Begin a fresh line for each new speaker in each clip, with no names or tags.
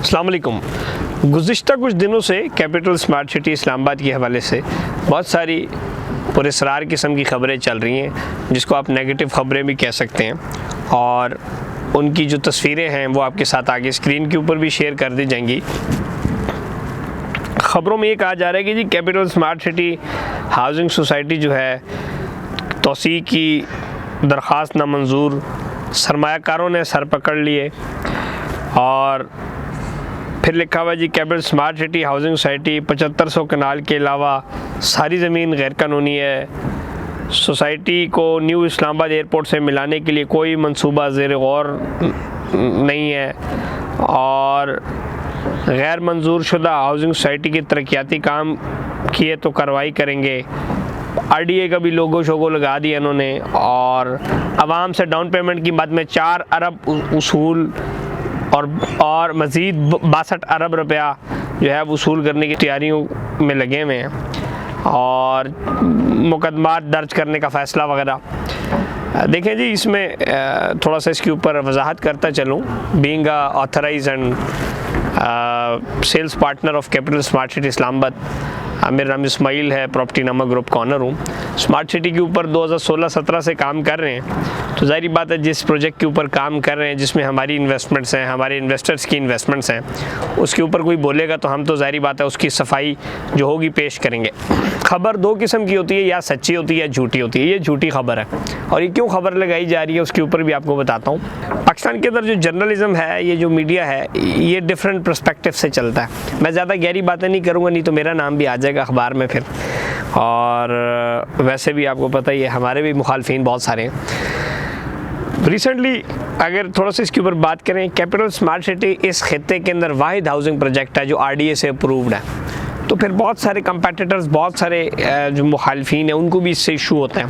अस्सलाम वालेकुम। गुज़िश्ता कुछ दिनों से कैपिटल स्मार्ट सिटी इस्लामाबाद के हवाले से बहुत सारी पुरस्रार किस्म की ख़बरें चल रही हैं, जिसको आप नेगेटिव ख़बरें भी कह सकते हैं, और उनकी जो तस्वीरें हैं वो आपके साथ आगे स्क्रीन के ऊपर भी शेयर कर दी जाएंगी। ख़बरों में ये कहा जा रहा है कि जी capital smart city housing society जो है तोसी की दरख्वास्त नामंजूर, सरमायाकारों ने सर पकड़ लिए। और फिर लिखा हुआ जी capital smart city housing society 7500 कनाल के अलावा सारी ज़मीन गैर कानूनी है। सोसाइटी को न्यू इस्लामाबाद एयरपोर्ट से मिलाने के लिए कोई मंसूबा ज़ेर गौर नहीं है, और गैर मंजूर शुदा हाउसिंग सोसाइटी के तरक्याती काम किए तो कार्रवाई करेंगे। RDA का भी लोगो शोगो लगा दिया इन्होंने, और आवाम से डाउन पेमेंट की मद में 4 अरब उसूल और मज़ीद 62 अरब रुपया जो है वसूल करने की तैयारियों में लगे हुए हैं, और मुकदमात दर्ज करने का फ़ैसला वगैरह। देखें जी, इसमें थोड़ा सा इसके ऊपर वजाहत करता चलूँ। Being a authorised and sales partner of capital smart city Islamabad, मेरा नाम इस्माइल है, प्रॉपर्टी नामा ग्रुप का ऑनर हूँ। स्मार्ट सिटी के ऊपर 2016-17 से काम कर रहे हैं, तो ज़ाहिर बात है जिस प्रोजेक्ट के ऊपर काम कर रहे हैं, जिसमें हमारी इन्वेस्टमेंट्स हैं, हमारे इन्वेस्टर्स की इन्वेस्टमेंट्स हैं, उसके ऊपर कोई बोलेगा तो हम तो ज़ाहिर बात है उसकी सफाई जो होगी पेश करेंगे। खबर दो किस्म की होती है, या सच्ची होती है या झूठी होती है। ये झूठी खबर है, और ये क्यों खबर लगाई जा रही है उसके ऊपर भी आपको बताता हूँ। पाकिस्तान के अंदर जो जर्नलिज्म है, ये जो मीडिया है, ये डिफरेंट पर्सपेक्टिव से चलता है। मैं ज़्यादा गहरी बातें नहीं करूँगा, नहीं तो मेरा नाम भी आ जाएगा अखबार में फिर, और वैसे भी आपको पता ही है हमारे भी मुखालफिन बहुत सारे हैं। रिसेंटली अगर थोड़ा सा इसके ऊपर बात करें, कैपिटल स्मार्ट सिटी इस खित्ते के अंदर वाहिद हाउसिंग प्रोजेक्ट है जो RDA से अप्रूव्ड है, तो फिर बहुत सारे कंपेटिटर्स, बहुत सारे जो मुखालफिन हैं, उनको भी इससे इशू होता है।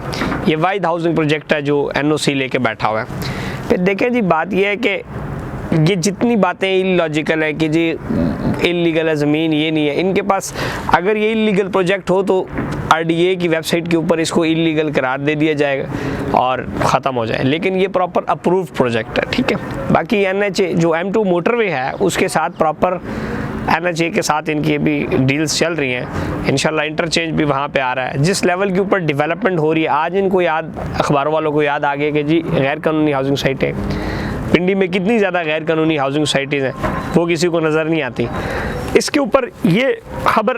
ये वाहिद हाउसिंग प्रोजेक्ट है जो NOC लेके बैठा हुआ है। फिर देखें जी, बात यह है कि ये जितनी बातें इलॉजिकल है कि जी इल्लीगल है ज़मीन, ये नहीं है इनके पास, अगर ये इल्लीगल प्रोजेक्ट हो तो RDA की वेबसाइट के ऊपर इसको इल्लीगल करार दे दिया जाएगा और ख़त्म हो जाए, लेकिन ये प्रॉपर अप्रूव्ड प्रोजेक्ट है, ठीक है। बाकी NHA जो M2 मोटरवे है, उसके साथ प्रॉपर NHA के साथ इनकी भी डील्स चल रही हैं। इंशाल्लाह इंटरचेंज भी वहाँ पे आ रहा है। जिस लेवल के ऊपर डेवलपमेंट हो रही है, आज इनको याद, अखबारों वालों को याद आ गया कि जी गैर कानूनी हाउसिंग साइट है। पिंडी में कितनी ज़्यादा गैर कानूनी हाउसिंग सोसाइटीज़ हैं, वो किसी को नज़र नहीं आती। इसके ऊपर ये खबर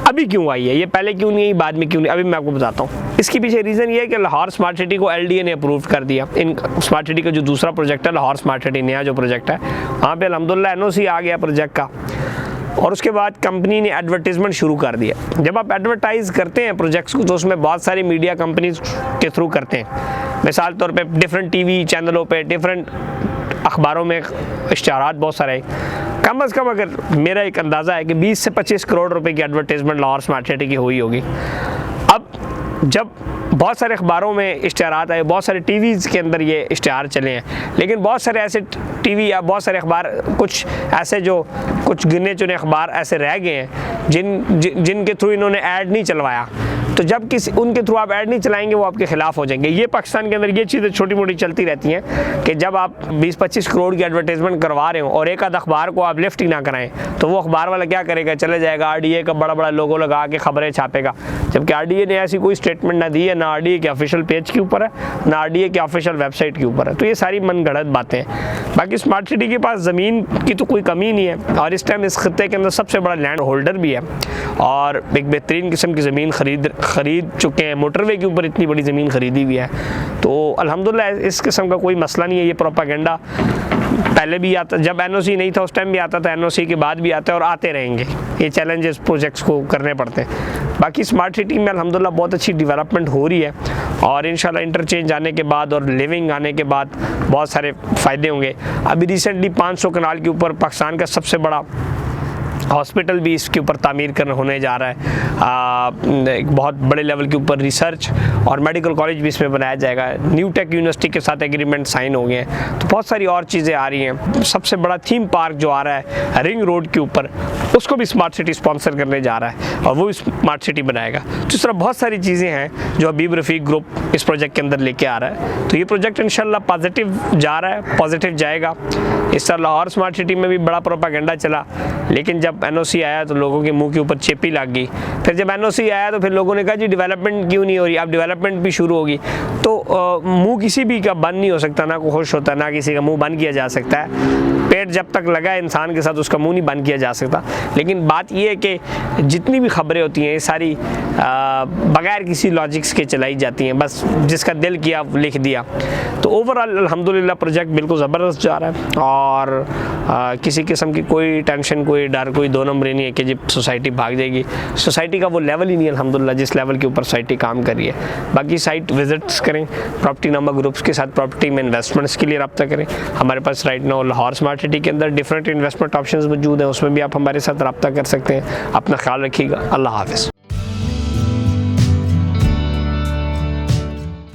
अभी क्यों आई है, ये पहले क्यों नहीं आई, बाद में क्यों नहीं, अभी मैं आपको बताता हूँ। इसके पीछे रीज़न ये है कि लाहौर स्मार्ट सिटी को LDA ने अप्रूव कर दिया। इन स्मार्ट सिटी का जो दूसरा प्रोजेक्ट है, लाहौर स्मार्ट सिटी नया जो प्रोजेक्ट है, वहाँ पर अल्हम्दुलिल्लाह NOC आ गया प्रोजेक्ट का, और उसके बाद कंपनी ने एडवर्टीज़मेंट शुरू कर दिया। जब आप एडवर्टाइज़ करते हैं प्रोजेक्ट्स को, तो उसमें बहुत सारी मीडिया कंपनीज के थ्रू करते हैं। मिसाल तौर पे डिफरेंट TV चैनलों पे, डिफरेंट अखबारों में इश्तिहारात बहुत सारे, कम अज़ कम अगर मेरा एक अंदाज़ा है कि 20 से 25 करोड़ रुपए की एडवर्टीज़मेंट लाहौर स्मार्ट सिटी की हुई होगी। अब जब बहुत सारे अखबारों में इश्तिहारात आए, बहुत सारे TVs के अंदर ये इश्तिहार चले हैं, लेकिन बहुत सारे ऐसे TV या बहुत सारे अखबार, कुछ ऐसे जो कुछ गिने चुने अखबार ऐसे रह गए हैं जिनके थ्रू इन्होंने ऐड नहीं चलवाया। तो जब किसी उनके थ्रू आप ऐड नहीं चलाएंगे, वो आपके खिलाफ हो जाएंगे। ये पाकिस्तान के अंदर ये चीज़ें छोटी मोटी चलती रहती हैं कि जब आप 20-25 करोड़ की एडवर्टाइजमेंट करवा रहे हो और एक आध अखबार को आप लिफ्ट ही ना कराएं, तो वो अखबार वाला क्या करेगा, चले जाएगा RDA का बड़ा बड़ा लोगो लगा के खबरें छापेगा, जबकि RDA ने ऐसी कोई स्टेटमेंट ना दी है, ना RDA के ऑफिशियल पेज के ऊपर है, ना RDA के ऑफिशियल वेबसाइट के ऊपर है। तो ये सारी मनगढ़ंत बातें हैं। बाकी स्मार्ट सिटी के पास ज़मीन की तो कोई कमी नहीं है, और इस टाइम इस खित्ते के अंदर सबसे बड़ा लैंड होल्डर भी है, और एक बेहतरीन किस्म की ज़मीन खरीद चुके हैं। मोटरवे के ऊपर इतनी बड़ी ज़मीन खरीदी हुई है, तो अल्हम्दुलिल्लाह इस किस्म का कोई मसला नहीं है। ये प्रोपागेंडा पहले भी आता, जब NOC नहीं था उस टाइम भी आता था, NOC के बाद भी आता है और आते रहेंगे। ये चैलेंजेस प्रोजेक्ट्स को करने पड़ते हैं। बाकी स्मार्ट सिटी में अल्हम्दुलिल्लाह बहुत अच्छी डेवलपमेंट हो रही है, और इंशाल्लाह इंटरचेंज आने के बाद और लिविंग आने के बाद बहुत सारे फ़ायदे होंगे। अभी रिसेंटली 500 कनाल के ऊपर पाकिस्तान का सबसे बड़ा हॉस्पिटल भी इसके ऊपर तामीर करना होने जा रहा है। एक बहुत बड़े लेवल के ऊपर रिसर्च और मेडिकल कॉलेज भी इसमें बनाया जाएगा। न्यू टेक यूनिवर्सिटी के साथ एग्रीमेंट साइन हो गए हैं, तो बहुत सारी और चीज़ें आ रही हैं। सबसे बड़ा थीम पार्क जो आ रहा है रिंग रोड के ऊपर, उसको भी स्मार्ट सिटी स्पॉन्सर करने जा रहा है और वो भी स्मार्ट सिटी बनाएगा। तो इस तरह बहुत सारी चीज़ें हैं जो हबीब रफ़ीक ग्रुप इस प्रोजेक्ट के अंदर लेके आ रहा है। तो ये प्रोजेक्ट इंशाल्लाह पॉजिटिव जा रहा है, पॉजिटिव जाएगा। इस तरह लाहौर स्मार्ट सिटी में भी बड़ा प्रोपागेंडा चला, लेकिन जब NOC आया तो लोगों के मुंह के ऊपर चेपी लग गई। फिर जब NOC आया तो फिर लोगों ने कहा जी डेवलपमेंट क्यों नहीं हो रही, अब डेवलपमेंट भी शुरू होगी। तो मुंह किसी भी का बंद नहीं हो सकता, ना को खुश होता, ना किसी का मुंह बंद किया जा सकता है। पेट जब तक लगा है इंसान के साथ उसका मुंह नहीं बंद किया जा सकता। लेकिन बात यह है कि जितनी भी खबरें होती हैं ये सारी बगैर किसी लॉजिक्स के चलाई जाती हैं, बस जिसका दिल किया लिख दिया। तो ओवरऑल अल्हम्दुलिल्लाह प्रोजेक्ट बिल्कुल ज़बरदस्त जा रहा है और किसी किस्म की कोई टेंशन, कोई डर, कोई दो नंबरी नहीं है कि जी सोसाइटी भाग जाएगी। सोसाइटी का वो लेवल ही नहीं है अल्हम्दुलिल्लाह जिस लेवल के ऊपर सोसाइटी काम कर रही है। बाकी साइट विजिट्स करें, प्रॉपर्टी नामा ग्रुप्स के साथ प्रॉपर्टी में इन्वेस्टमेंट्स के लिए रब्ता करें। हमारे पास right now Lahore smart city के अंदर डिफरेंट इन्वेस्टमेंट ऑप्शंस मौजूद हैं, उसमें भी आप हमारे साथ रब्ता कर सकते हैं। अपना ख्याल रखिएगा। अल्लाह हाफ़िज़।